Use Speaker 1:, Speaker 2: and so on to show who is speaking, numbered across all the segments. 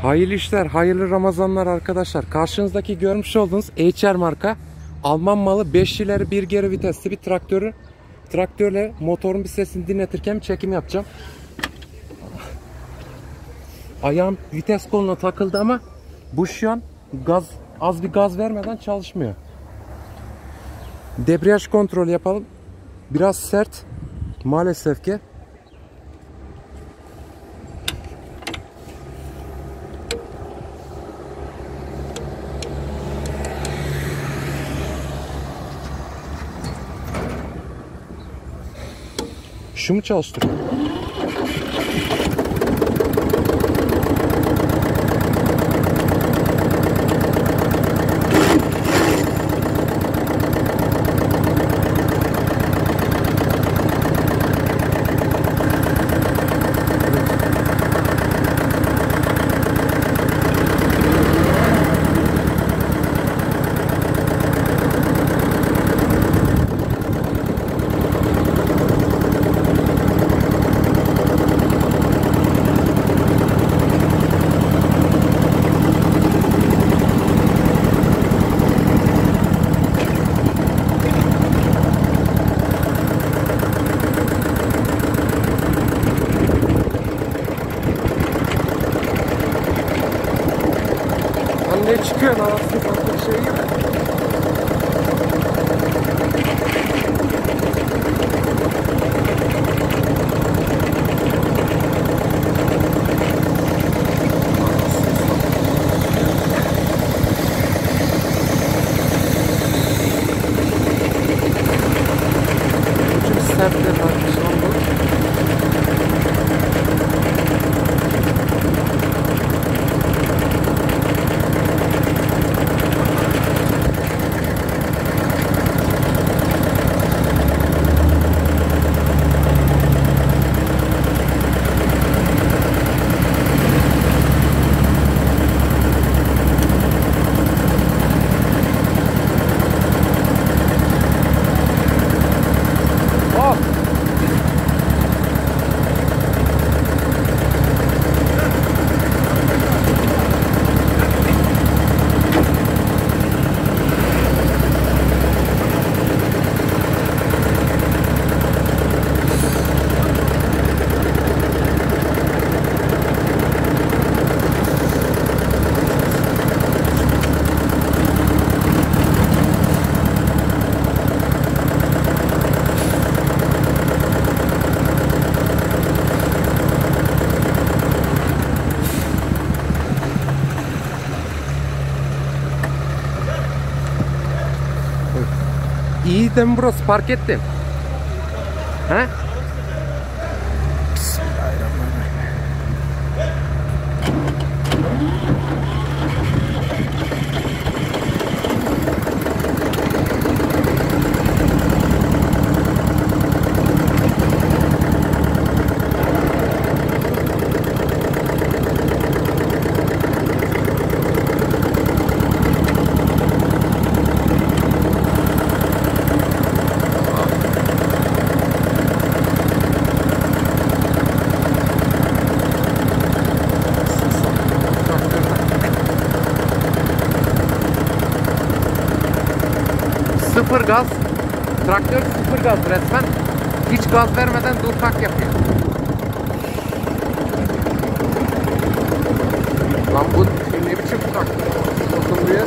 Speaker 1: Hayırlı işler, hayırlı Ramazanlar arkadaşlar. Karşınızdaki görmüş olduğunuz Eicher marka Alman malı 5 ileri 1 geri vitesli bir traktörle motorun bir sesini dinletirken bir çekim yapacağım. Ayağım vites koluna takıldı ama bu şu an az bir gaz vermeden çalışmıyor. Debriyaj kontrolü yapalım. Biraz sert maalesef ki. Şu mu çalıştırıyor? Ne çıkıyor lan aslında bir şey yok. Ucum sertler arkadaşlar bu. İyi de mi burası? Park ettim. He? Sıfır gaz, traktör sıfır gaz resmen, hiç gaz vermeden dur tak yapıyor. Lan bu ne biçim traktör? Oturmuyor.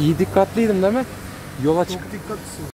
Speaker 1: İyi dikkatliydim değil mi? Yola çık.
Speaker 2: Çok dikkatlisin.